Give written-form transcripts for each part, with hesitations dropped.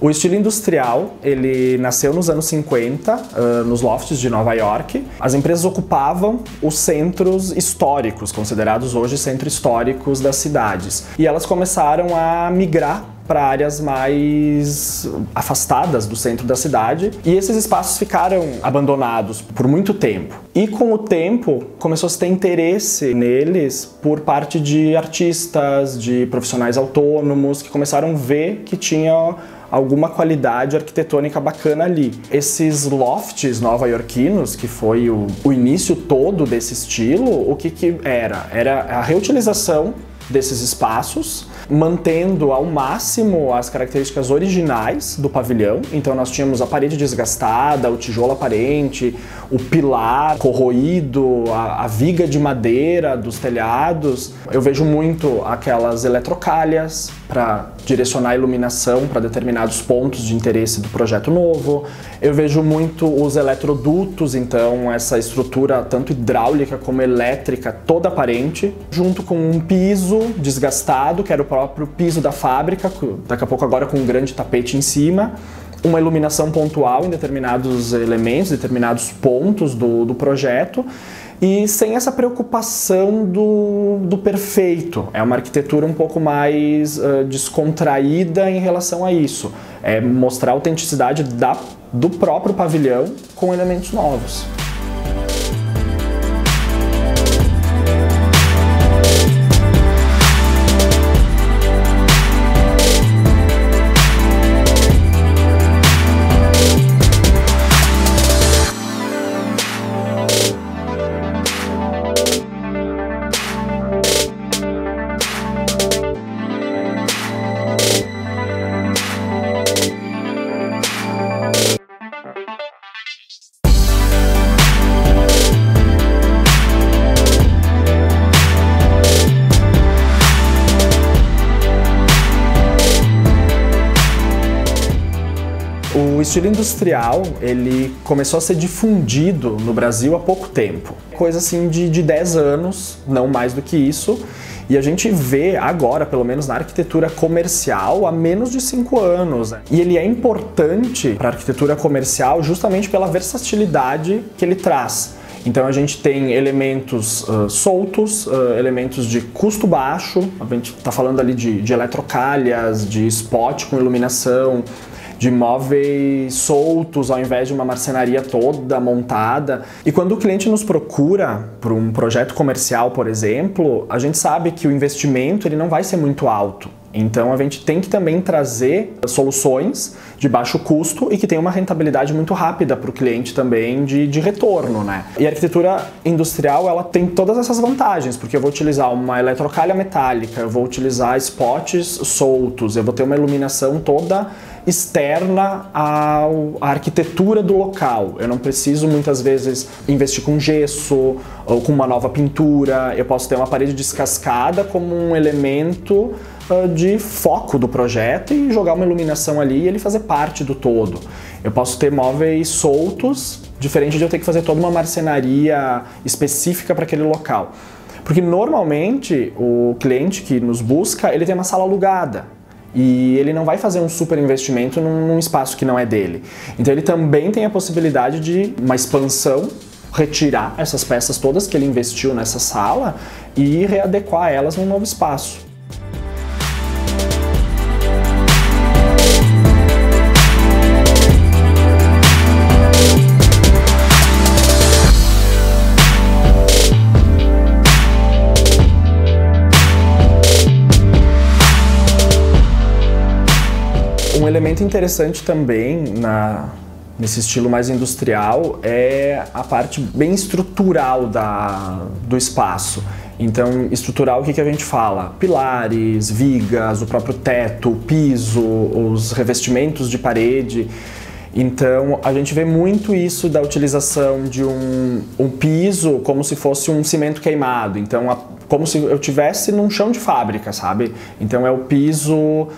O estilo industrial, ele nasceu nos anos 50, nos lofts de Nova York. As empresas ocupavam os centros históricos, considerados hoje centros históricos das cidades. E elas começaram a migrar para áreas mais afastadas do centro da cidade, e esses espaços ficaram abandonados por muito tempo. E com o tempo começou a se ter interesse neles por parte de artistas, de profissionais autônomos, que começaram a ver que tinha alguma qualidade arquitetônica bacana ali. Esses lofts nova-iorquinos, que foi o início todo desse estilo, o que era? Era a reutilização desses espaços, mantendo ao máximo as características originais do pavilhão. Então nós tínhamos a parede desgastada, o tijolo aparente, o pilar corroído, a viga de madeira dos telhados. Eu vejo muito aquelas eletrocalhas para direcionar a iluminação para determinados pontos de interesse do projeto novo. Eu vejo muito os eletrodutos, então essa estrutura tanto hidráulica como elétrica toda aparente, junto com um piso desgastado, que era o próprio piso da fábrica, daqui a pouco agora com um grande tapete em cima, uma iluminação pontual em determinados elementos, determinados pontos do projeto, e sem essa preocupação do perfeito. É uma arquitetura um pouco mais descontraída em relação a isso. É mostrar a autenticidade do próprio pavilhão com elementos novos. O estilo industrial, ele começou a ser difundido no Brasil há pouco tempo. Coisa assim de 10 anos, não mais do que isso. E a gente vê agora, pelo menos na arquitetura comercial, há menos de 5 anos. E ele é importante para a arquitetura comercial justamente pela versatilidade que ele traz. Então a gente tem elementos soltos, elementos de custo baixo, a gente está falando ali de eletrocalhas, de spot com iluminação, de móveis soltos ao invés de uma marcenaria toda montada. E quando o cliente nos procura para um projeto comercial, por exemplo, a gente sabe que o investimento ele não vai ser muito alto. Então a gente tem que também trazer soluções de baixo custo e que tenham uma rentabilidade muito rápida para o cliente também de retorno, né? E a arquitetura industrial, ela tem todas essas vantagens, porque eu vou utilizar uma eletrocalha metálica, eu vou utilizar spots soltos, eu vou ter uma iluminação toda externa à arquitetura do local. Eu não preciso muitas vezes investir com gesso ou com uma nova pintura. Eu posso ter uma parede descascada como um elemento de foco do projeto e jogar uma iluminação ali e ele fazer parte do todo. Eu posso ter móveis soltos, diferente de eu ter que fazer toda uma marcenaria específica para aquele local. Porque normalmente o cliente que nos busca, ele tem uma sala alugada. E ele não vai fazer um super investimento num espaço que não é dele. Então ele também tem a possibilidade de uma expansão, retirar essas peças todas que ele investiu nessa sala e readequar elas num novo espaço. Um elemento interessante também nesse estilo mais industrial é a parte bem estrutural do espaço. Então, estrutural, o que a gente fala? Pilares, vigas, o próprio teto, o piso, os revestimentos de parede. Então, a gente vê muito isso da utilização de um piso como se fosse um cimento queimado. Então, como se eu estivesse num chão de fábrica, sabe? Então, é o piso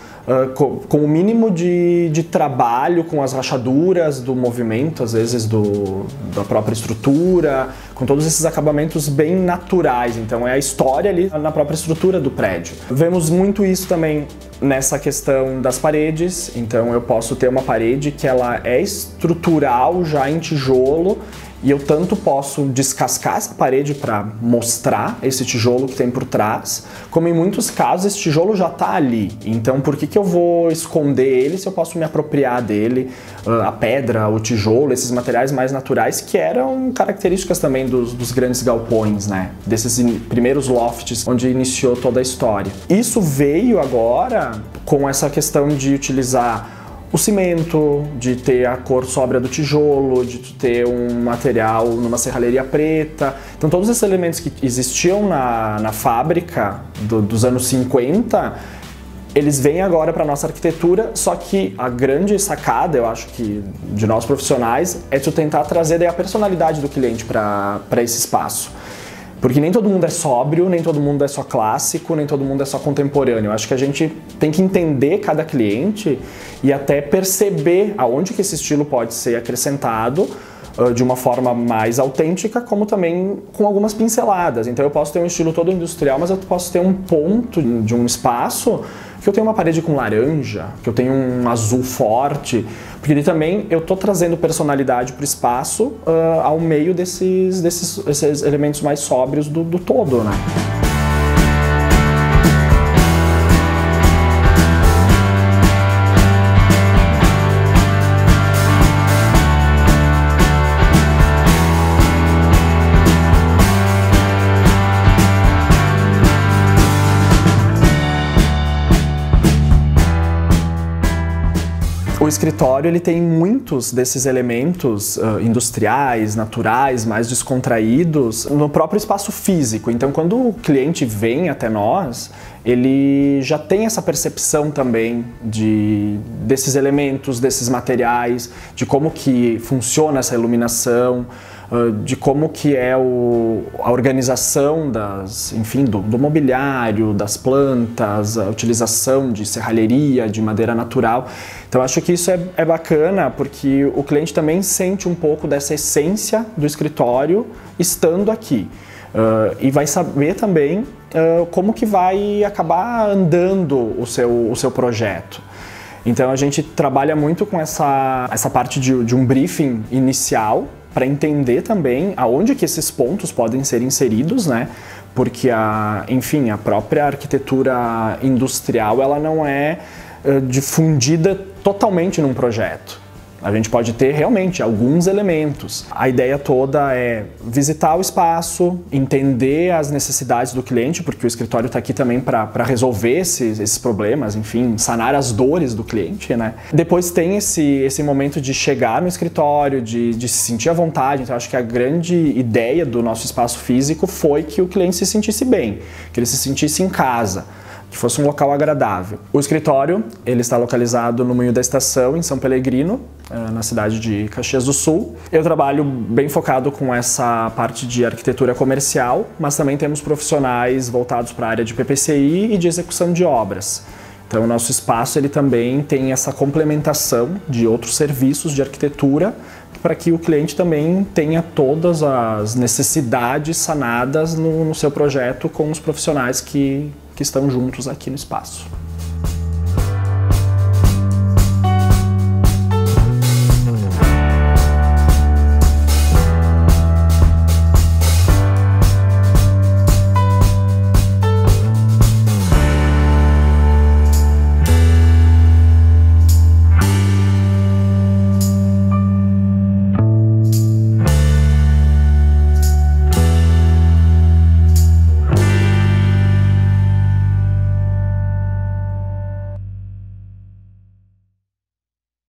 com o mínimo de trabalho, com as rachaduras do movimento, às vezes da própria estrutura, com todos esses acabamentos bem naturais. Então, é a história ali na própria estrutura do prédio. Vemos muito isso também nessa questão das paredes. Então eu posso ter uma parede que ela é estrutural já em tijolo, e eu tanto posso descascar essa parede para mostrar esse tijolo que tem por trás, como em muitos casos esse tijolo já está ali. Então por que eu vou esconder ele se eu posso me apropriar dele? A pedra, o tijolo, esses materiais mais naturais que eram características também dos grandes galpões, né? Desses primeiros lofts onde iniciou toda a história. Isso veio agora com essa questão de utilizar o cimento, de ter a cor sóbria do tijolo, de ter um material numa serralheria preta. Então todos esses elementos que existiam na fábrica dos anos 50, eles vêm agora para a nossa arquitetura, só que a grande sacada, eu acho que de nós profissionais, é de tentar trazer daí a personalidade do cliente para esse espaço. Porque nem todo mundo é sóbrio, nem todo mundo é só clássico, nem todo mundo é só contemporâneo. Eu acho que a gente tem que entender cada cliente e até perceber aonde que esse estilo pode ser acrescentado de uma forma mais autêntica, como também com algumas pinceladas. Então eu posso ter um estilo todo industrial, mas eu posso ter um ponto de um espaço que eu tenho uma parede com laranja, que eu tenho um azul forte, porque ali também eu estou trazendo personalidade para o espaço ao meio desses elementos mais sóbrios do todo, né? O escritório ele tem muitos desses elementos industriais, naturais, mais descontraídos no próprio espaço físico. Então, quando o cliente vem até nós, ele já tem essa percepção também desses elementos, desses materiais, de como que funciona essa iluminação, de como que é a organização do mobiliário, das plantas, a utilização de serralheria, de madeira natural. Então acho que isso é bacana porque o cliente também sente um pouco dessa essência do escritório estando aqui. E vai saber também como que vai acabar andando o seu projeto. Então a gente trabalha muito com essa parte de um briefing inicial, para entender também aonde que esses pontos podem ser inseridos, né? Porque a própria arquitetura industrial ela não é difundida totalmente num projeto. A gente pode ter realmente alguns elementos. A ideia toda é visitar o espaço, entender as necessidades do cliente, porque o escritório está aqui também para resolver esses problemas, enfim, sanar as dores do cliente, né? Depois tem esse momento de chegar no escritório, de se sentir à vontade. Então, acho que a grande ideia do nosso espaço físico foi que o cliente se sentisse bem, que ele se sentisse em casa, que fosse um local agradável. O escritório ele está localizado no Moinho da Estação, em São Pelegrino, na cidade de Caxias do Sul. Eu trabalho bem focado com essa parte de arquitetura comercial, mas também temos profissionais voltados para a área de PPCI e de execução de obras. Então o nosso espaço ele também tem essa complementação de outros serviços de arquitetura para que o cliente também tenha todas as necessidades sanadas no seu projeto com os profissionais que estão juntos aqui no espaço.